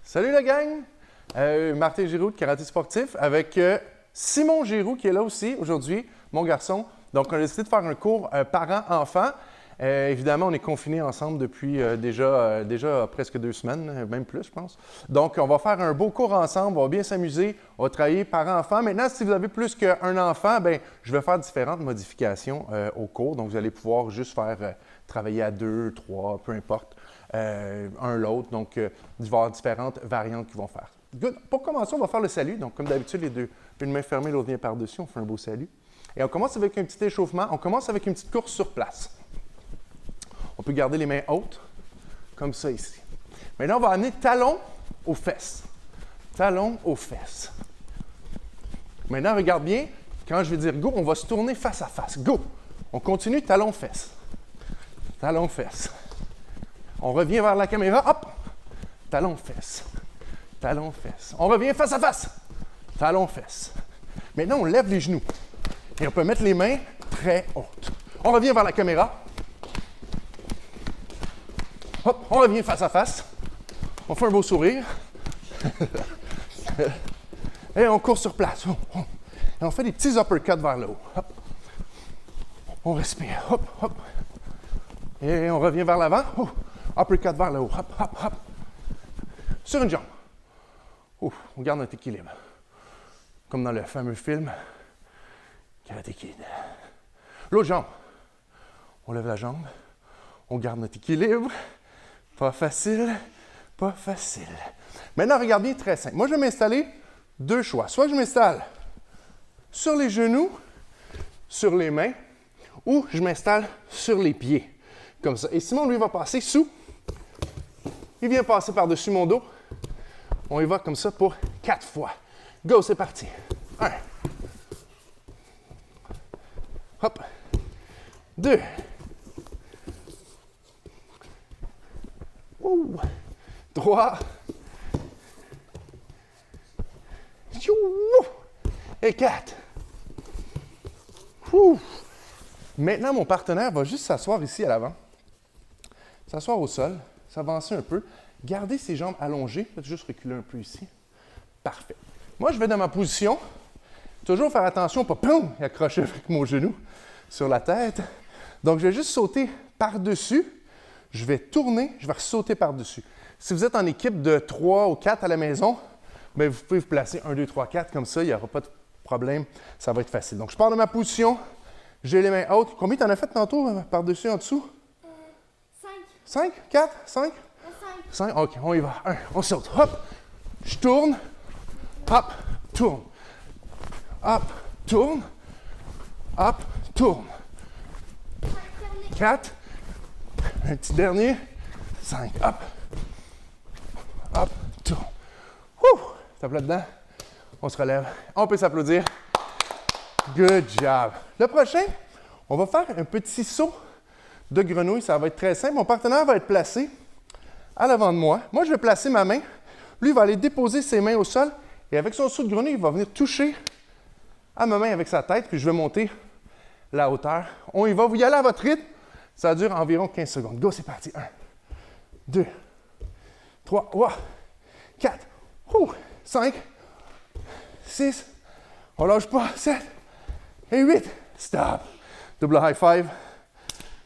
Salut la gang! Martin Giroux de Karaté Sportif avec Simon Giroux qui est là aussi aujourd'hui, mon garçon. Donc, on a décidé de faire un cours parents-enfants. Évidemment, on est confinés ensemble depuis déjà presque 2 semaines, même plus, je pense. Donc, on va faire un beau cours ensemble, on va bien s'amuser, on va travailler parents-enfants. Maintenant, si vous avez plus qu'un enfant, bien, je vais faire différentes modifications au cours. Donc, vous allez pouvoir juste faire travailler à 2, 3, peu importe, un l'autre. Donc, il va y avoir différentes variantes qui vont faire. Good. Pour commencer, on va faire le salut. Donc, comme d'habitude, les deux, une main fermée, l'autre vient par-dessus, on fait un beau salut. Et on commence avec un petit échauffement. On commence avec une petite course sur place. On peut garder les mains hautes, comme ça ici. Maintenant, on va amener talon aux fesses. Talon aux fesses. Maintenant, regarde bien, quand je vais dire go, on va se tourner face à face. Go! On continue, talon fesses. Talon fesses. On revient vers la caméra, hop! Talon fesses. Talon fesses. On revient face à face. Talon fesses. Maintenant, on lève les genoux. Et on peut mettre les mains très hautes. On revient vers la caméra. Hop, on revient face à face. On fait un beau sourire. Et on court sur place. Et on fait des petits uppercuts vers le haut. Hop. On respire. Hop, hop. Et on revient vers l'avant. Uppercut vers le haut. Hop, hop, hop. Sur une jambe. On garde notre équilibre. Comme dans le fameux film Karate Kid. L'autre jambe. On lève la jambe. On garde notre équilibre. Pas facile, pas facile. Maintenant, regarde bien, très simple. Moi, je vais m'installer 2 choix. Soit je m'installe sur les genoux, sur les mains, ou je m'installe sur les pieds, comme ça. Et Simon, lui, va passer sous. Il vient passer par-dessus mon dos. On y va comme ça pour 4 fois. Go, c'est parti. 1. Hop. 2. Ouh. 3. Et 4. Ouh. Maintenant, mon partenaire va juste s'asseoir ici à l'avant. S'asseoir au sol, s'avancer un peu. Garder ses jambes allongées. Faites juste reculer un peu ici. Parfait. Moi, je vais dans ma position. Toujours faire attention, pas poum, et accrocher avec mon genou sur la tête. Donc, je vais juste sauter par-dessus. Je vais tourner, je vais sauter par-dessus. Si vous êtes en équipe de 3 ou 4 à la maison, bien, vous pouvez vous placer 1, 2, 3, 4 comme ça, il n'y aura pas de problème, ça va être facile. Donc, je pars de ma position, j'ai les mains hautes. Combien tu en as fait tantôt par-dessus, en dessous? 5. 5? 4? 5? 5. 5? OK, on y va. 1, on saute. Hop! Je tourne. Hop! Tourne. Hop! Tourne. Hop! Tourne. 4. Un petit dernier. 5. Hop. Hop. Tourne. Ouh! Tape là-dedans. On se relève. On peut s'applaudir. Good job. Le prochain, on va faire un petit saut de grenouille. Ça va être très simple. Mon partenaire va être placé à l'avant de moi. Moi, je vais placer ma main. Lui, il va aller déposer ses mains au sol. Et avec son saut de grenouille, il va venir toucher à ma main avec sa tête. Puis je vais monter la hauteur. On y va. Vous y allez à votre rythme. Ça dure environ 15 secondes. Go, c'est parti. 1, 2, 3, 4, 5, 6, on lâche pas, 7 et 8. Stop. Double high five.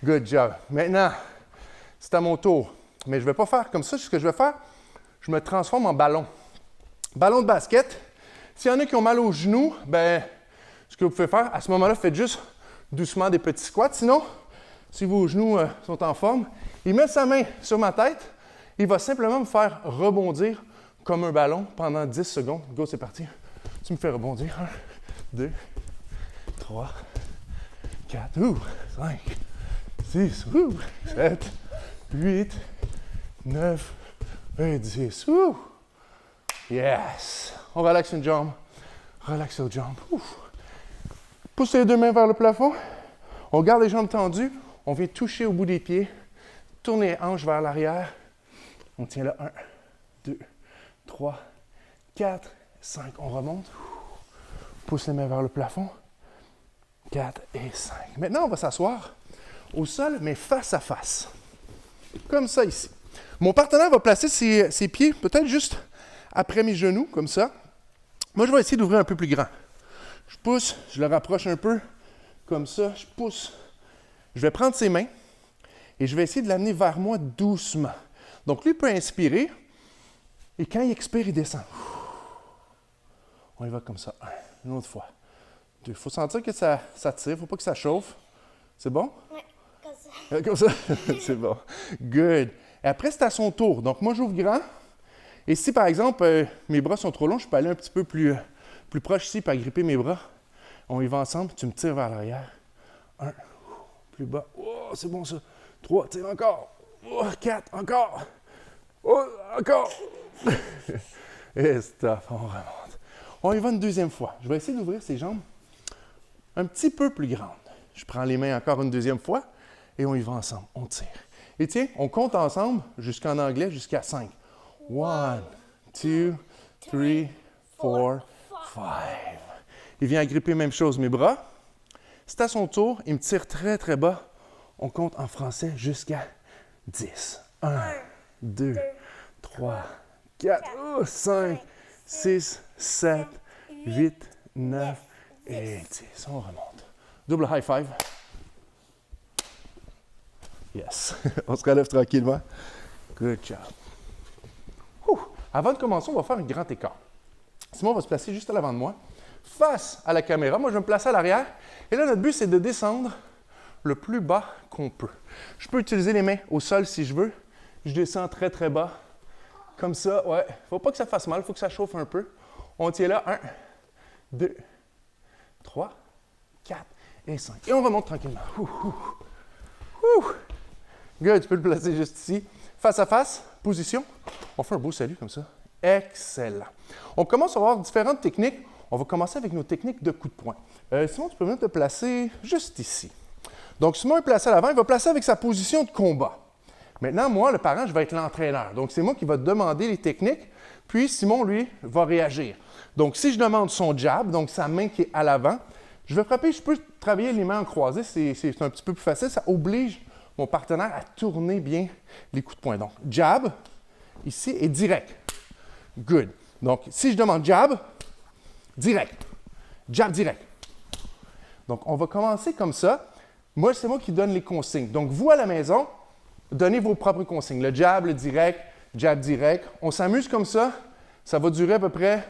Good job. Maintenant, c'est à mon tour. Mais je ne vais pas faire comme ça. Ce que je vais faire, je me transforme en ballon. Ballon de basket. S'il y en a qui ont mal aux genoux, ben, ce que vous pouvez faire, à ce moment-là, faites juste doucement des petits squats. Sinon, si vos genoux sont en forme, il met sa main sur ma tête, il va simplement me faire rebondir comme un ballon pendant 10 secondes. Go, c'est parti. Tu me fais rebondir. 1, 2, 3, 4, 5, 6, 7, 8, 9 et 10. Yes! On relaxe une jambe. Relaxe l'autre jambe. Poussez les 2 mains vers le plafond. On garde les jambes tendues. On vient toucher au bout des pieds, tourner les hanches vers l'arrière. On tient là 1, 2, 3, 4, 5. On remonte. Pousse les mains vers le plafond. 4 et 5. Maintenant, on va s'asseoir au sol, mais face à face. Comme ça ici. Mon partenaire va placer ses pieds peut-être juste après mes genoux, comme ça. Moi, je vais essayer d'ouvrir un peu plus grand. Je pousse, je le rapproche un peu, comme ça, je pousse. Je vais prendre ses mains et je vais essayer de l'amener vers moi doucement. Donc, lui peut inspirer et quand il expire, il descend. On y va comme ça. Une autre fois. Il faut sentir que ça tire, il ne faut pas que ça chauffe. C'est bon? Oui, comme ça. Comme ça? C'est bon. Good. Et après, c'est à son tour. Donc, moi, j'ouvre grand. Et si, par exemple, mes bras sont trop longs, je peux aller un petit peu plus proche ici pour agripper mes bras. On y va ensemble. Tu me tires vers l'arrière. 1. Plus bas. Oh, c'est bon ça. 3. Tire encore. Oh, 4. Encore. Oh, encore. Et stop. On remonte. On y va une deuxième fois. Je vais essayer d'ouvrir ses jambes un petit peu plus grandes. Je prends les mains encore une deuxième fois et on y va ensemble. On tire. Et tiens, on compte ensemble jusqu'en anglais, jusqu'à 5. 1, 2, 3, 4, 5. Il vient agripper même chose, mes bras. C'est à son tour, il me tire très très bas. On compte en français jusqu'à 10. 1, 2, 3, 4, 5, 6, 7, 8, 9 et 10. On remonte. Double high five. Yes. On se relève tranquillement. Good job. Avant de commencer, on va faire un grand écart. Simon va se placer juste à l'avant de moi, face à la caméra. Moi, je vais me placer à l'arrière. Et là, notre but, c'est de descendre le plus bas qu'on peut. Je peux utiliser les mains au sol si je veux. Je descends très, très bas. Comme ça, ouais. Il ne faut pas que ça fasse mal, il faut que ça chauffe un peu. On tient là. 1, 2, 3, 4 et 5. Et on remonte tranquillement. Good, tu peux le placer juste ici. Face à face, position. On fait un beau salut comme ça. Excellent. On commence à avoir différentes techniques. On va commencer avec nos techniques de coup de poing. Simon, tu peux venir te placer juste ici. Donc, Simon est placé à l'avant. Il va placer avec sa position de combat. Maintenant, moi, le parent, je vais être l'entraîneur. Donc, c'est moi qui va te demander les techniques. Puis, Simon, lui, va réagir. Donc, si je demande son jab, donc sa main qui est à l'avant, je vais frapper. Je peux travailler les mains en croisée. C'est un petit peu plus facile. Ça oblige mon partenaire à tourner bien les coups de poing. Donc, jab, ici, et direct. Good. Donc, si je demande jab, direct. Jab, direct. Donc, on va commencer comme ça. Moi, c'est moi qui donne les consignes. Donc, vous, à la maison, donnez vos propres consignes. Le jab, direct. On s'amuse comme ça. Ça va durer à peu près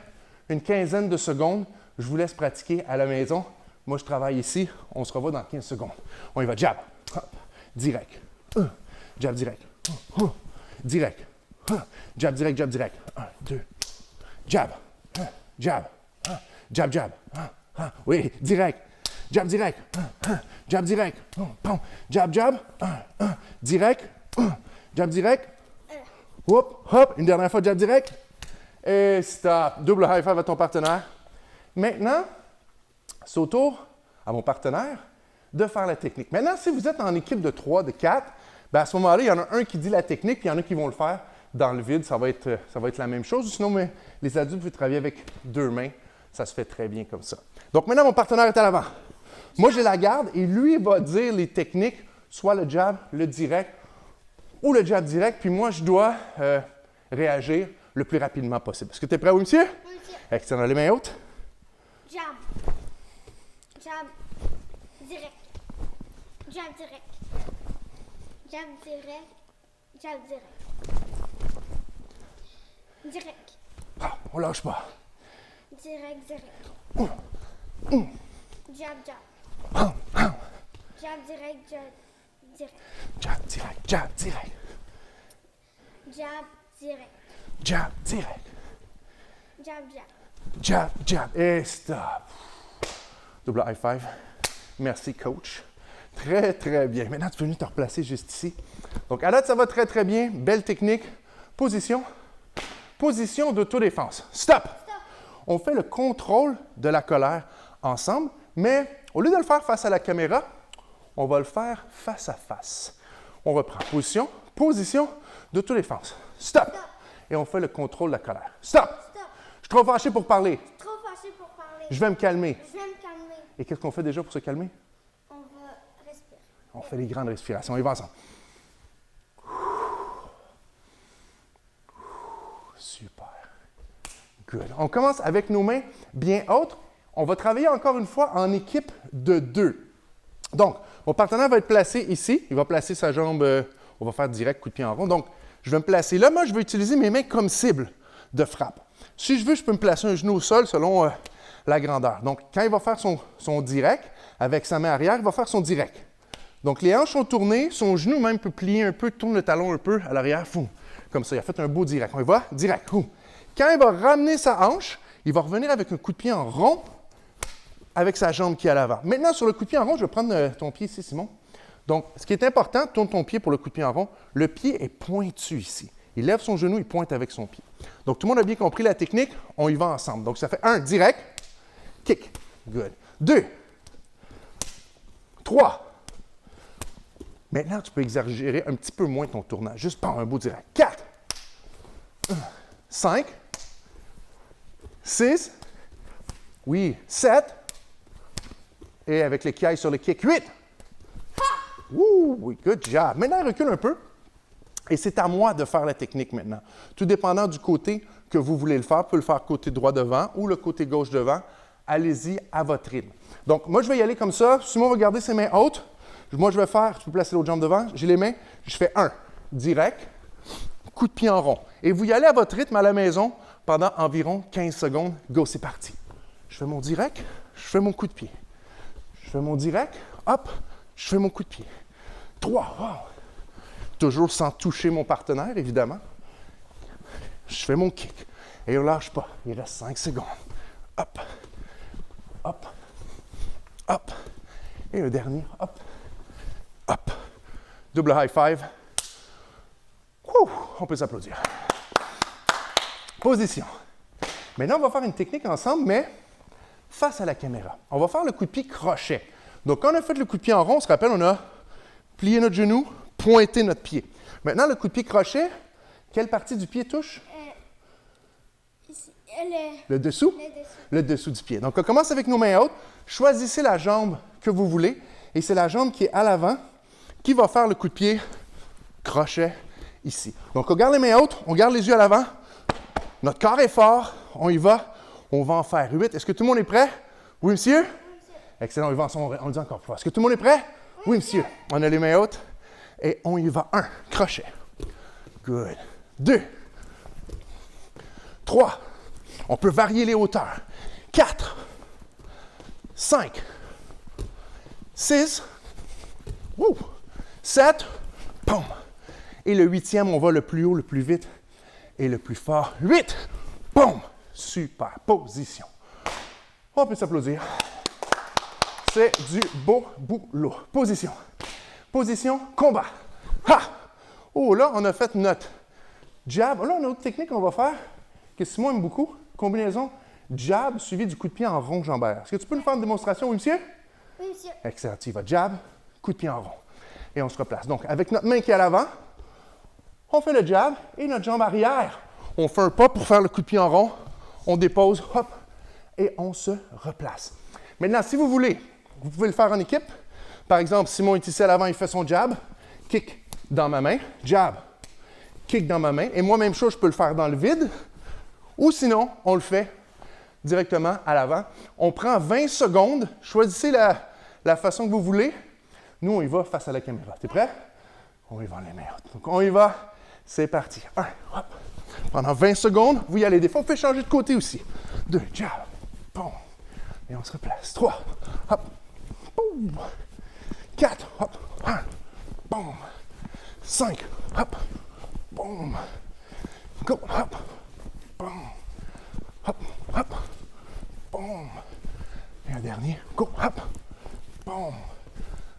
une quinzaine de secondes. Je vous laisse pratiquer à la maison. Moi, je travaille ici. On se revoit dans 15 secondes. On y va. Jab. Hop. Direct. Jab, direct. Direct. Jab, direct. 1, 2. Jab. Jab. Jab, jab. Oui, direct. Jab, direct. Jab, direct. Jab, jab. Direct. Jab, direct. Hop, hop. Une dernière fois, jab, direct. Et stop. Double high five à ton partenaire. Maintenant, c'est au tour à mon partenaire de faire la technique. Maintenant, si vous êtes en équipe de 3, de 4, bien à ce moment-là, il y en a un qui dit la technique, puis il y en a qui vont le faire dans le vide. Ça va être la même chose. Sinon, mais les adultes peuvent travailler avec 2 mains. Ça se fait très bien comme ça. Donc maintenant, mon partenaire est à l'avant. Moi, j'ai la garde et lui va dire les techniques, soit le jab, le direct ou le jab direct. Puis moi, je dois réagir le plus rapidement possible. Est-ce que tu es prêt, oui, monsieur? Oui, monsieur. Excellent. Les mains hautes. Jab. Jab. Direct. Jab, direct. Jab, direct. Jab, direct. Direct. Ah, on lâche pas. Direct, direct. Jab, jab. Jab, direct, jab, direct. Jab, direct. Jab, direct. Jab, direct. Jab, direct. Jab, jab. Jab, jab. Et stop. Double high five. Merci, coach. Très, très bien. Maintenant, tu peux venir te replacer juste ici. Donc, à date, ça va très, très bien. Belle technique. Position. Position d'autodéfense. Stop! On fait le contrôle de la colère ensemble, mais au lieu de le faire face à la caméra, on va le faire face à face. On reprend position, position d'autodéfense. Stop! Et on fait le contrôle de la colère. Stop! Stop. Je suis trop fâché pour parler. Trop fâché pour parler. Je vais me calmer. Je vais me calmer. Et qu'est-ce qu'on fait déjà pour se calmer? On va respirer. On fait les grandes respirations. On y va ensemble. Super. Good. On commence avec nos mains bien hautes. On va travailler encore une fois en équipe de 2. Donc, mon partenaire va être placé ici. Il va placer sa jambe, on va faire direct coup de pied en rond. Donc, je vais me placer là. Moi, je vais utiliser mes mains comme cible de frappe. Si je veux, je peux me placer un genou au sol selon la grandeur. Donc, quand il va faire son direct, avec sa main arrière, il va faire son direct. Donc, les hanches sont tournées, son genou même peut plier un peu, tourne le talon un peu à l'arrière, fou. Comme ça, il a fait un beau direct. On y va, direct, fou. Quand il va ramener sa hanche, il va revenir avec un coup de pied en rond avec sa jambe qui est à l'avant. Maintenant, sur le coup de pied en rond, je vais prendre ton pied ici, Simon. Donc, ce qui est important, tourne ton pied pour le coup de pied en rond. Le pied est pointu ici. Il lève son genou, il pointe avec son pied. Donc, tout le monde a bien compris la technique. On y va ensemble. Donc, ça fait 1, direct, kick. Good. 2, 3. Maintenant, tu peux exagérer un petit peu moins ton tournage. Juste par un beau direct. 4, 5, 6, oui, 7, et avec les kiailles sur le kick, 8. Ouh, oui, good job. Maintenant, il recule un peu. Et c'est à moi de faire la technique maintenant. Tout dépendant du côté que vous voulez le faire, vous pouvez le faire côté droit devant ou le côté gauche devant. Allez-y à votre rythme. Donc, moi, je vais y aller comme ça. Simon va garder ses mains hautes. Moi, je vais faire, tu peux placer l'autre jambe devant. J'ai les mains, je fais 1, direct, coup de pied en rond. Et vous y allez à votre rythme à la maison pendant environ 15 secondes. Go, c'est parti. Je fais mon direct, je fais mon coup de pied. Je fais mon direct, hop, je fais mon coup de pied. 3, wow. Toujours sans toucher mon partenaire, évidemment. Je fais mon kick. Et on ne lâche pas. Il reste 5 secondes. Hop, hop, hop. Et le dernier, hop, hop. Double high five. Ouh, on peut s'applaudir. Position. Maintenant, on va faire une technique ensemble, mais face à la caméra. On va faire le coup de pied crochet. Donc, quand on a fait le coup de pied en rond, on se rappelle, on a plié notre genou, pointé notre pied. Maintenant, le coup de pied crochet, quelle partie du pied touche? Ici, Le dessous? Le dessous du pied. Donc, on commence avec nos mains hautes. Choisissez la jambe que vous voulez. Et c'est la jambe qui est à l'avant qui va faire le coup de pied crochet ici. Donc, on garde les mains hautes, on garde les yeux à l'avant. Notre corps est fort. On y va. On va en faire 8. Est-ce que tout le monde est prêt? Oui, monsieur? Oui, monsieur. Excellent. On le dit encore plus fort. Est-ce que tout le monde est prêt? Oui, monsieur. On a les mains hautes. Et on y va. 1, crochet. Good. 2, 3. On peut varier les hauteurs. 4, 5, 6, 7, boum. Et le 8e, on va le plus haut, le plus vite et le plus fort. 8, boum. Super. Position. On peut s'applaudir. C'est du beau boulot. Position. Position, combat. Ha! Oh, là, on a fait notre jab. Là, on a une autre technique qu'on va faire, que Simon aime beaucoup. Combinaison jab suivi du coup de pied en rond jambaire. Est-ce que tu peux nous faire une démonstration, oui, monsieur? Oui, monsieur. Excellent. Tu y vas jab, coup de pied en rond. Et on se replace. Donc, avec notre main qui est à l'avant, on fait le jab et notre jambe arrière. On fait un pas pour faire le coup de pied en rond. On dépose, hop, et on se replace. Maintenant, si vous voulez, vous pouvez le faire en équipe. Par exemple, Simon est ici à l'avant, il fait son jab, kick dans ma main, jab, kick dans ma main. Et moi, même chose, je peux le faire dans le vide. Ou sinon, on le fait directement à l'avant. On prend 20 secondes. Choisissez la façon que vous voulez. Nous, on y va face à la caméra. T'es prêt? On y va les mains hautes. Donc, on y va. C'est parti. 1, hop. Pendant 20 secondes, vous y allez. Des fois, on peut changer de côté aussi. 2, jab, boum. Et on se replace. 3, hop, boum. 4, hop, 1, boum. 5, hop, boum. Go, hop, boum. Hop, hop, boum. Et un dernier. Go, hop, boum.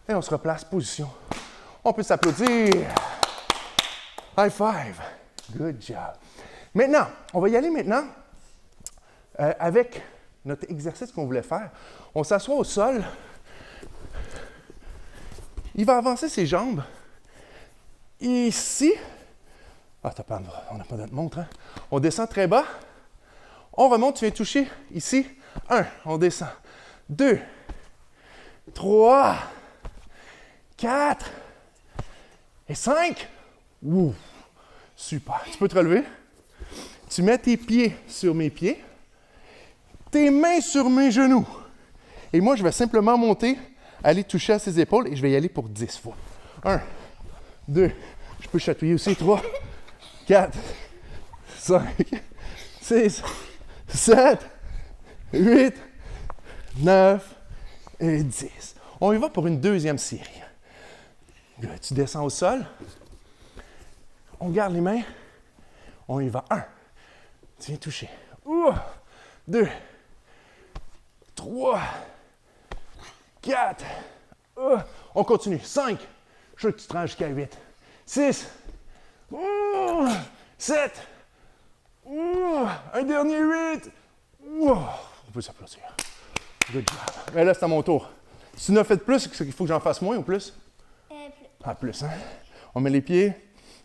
Et on se replace, position. On peut s'applaudir. High five. Good job. Maintenant, on va y aller maintenant avec notre exercice qu'on voulait faire. On s'assoit au sol. Il va avancer ses jambes. Ici. Ah, on n'a pas notre montre, hein? On descend très bas. On remonte, tu viens toucher ici. 1, on descend. 2, 3, 4 et 5. Ouh, super. Tu peux te relever. Tu mets tes pieds sur mes pieds, tes mains sur mes genoux. Et moi, je vais simplement monter, aller toucher à ses épaules et je vais y aller pour 10 fois. 1, 2, je peux chatouiller aussi. 3, 4, 5, 6, 7, 8, 9 et 10. On y va pour une deuxième série. Tu descends au sol. On garde les mains. On y va. 1. Tu viens toucher. 2, 3, 4. On continue. 5. Je veux que tu te rends jusqu'à 8. 6. 7. Un dernier 8. On peut s'applaudir. Good job. Mais là, c'est à mon tour. Si tu n'as fait plus, il faut que j'en fasse moins ou plus? Plus. Ah, plus, hein? On met les pieds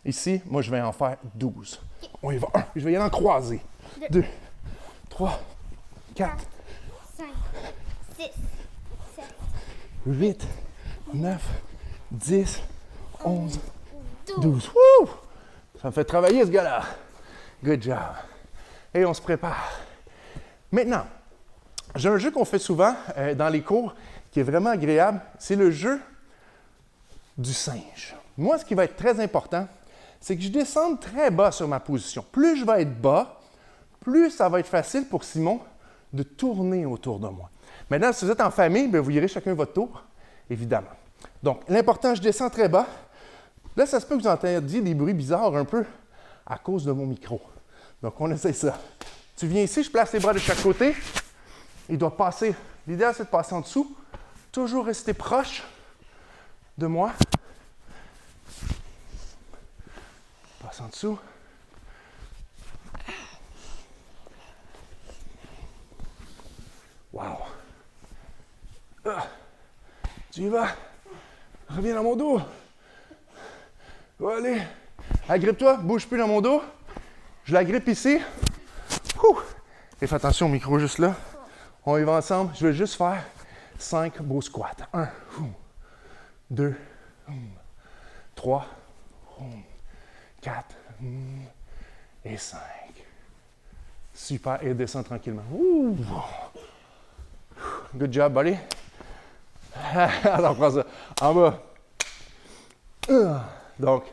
ici. Moi, je vais en faire 12. On y va. 1. Je vais y aller en croisé. 2, 3, 4, 5, 6, 7, 8, 9, 10, 11, 12. 12. Wouh! Ça me fait travailler, ce gars-là. Good job. Et on se prépare. Maintenant, j'ai un jeu qu'on fait souvent dans les cours qui est vraiment agréable. C'est le jeu du singe. Moi, ce qui va être très important, c'est que je descende très bas sur ma position. Plus je vais être bas, plus ça va être facile pour Simon de tourner autour de moi. Maintenant, si vous êtes en famille, bien, vous irez chacun votre tour, évidemment. Donc, l'important, je descends très bas. Là, ça se peut que vous entendiez des bruits bizarres un peu à cause de mon micro. Donc, on essaie ça. Tu viens ici, je place les bras de chaque côté. Il doit passer. L'idéal, c'est de passer en dessous. Toujours rester proche de moi. Passe en dessous. Wow. Tu y vas. Reviens dans mon dos. Allez. Agrippe-toi. Bouge plus dans mon dos. Je l'agrippe ici. Ouh. Et fais attention au micro juste là. On y va ensemble. Je vais juste faire 5 beaux squats. 1, 2, 3, 4 et 5. Super. Et descends tranquillement. Ouh. Good job, buddy. Alors, prends ça. En bas. Donc,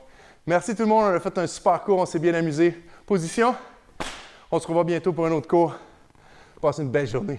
merci tout le monde. On a fait un super cours. On s'est bien amusé. Position. On se revoit bientôt pour un autre cours. Passez une belle journée.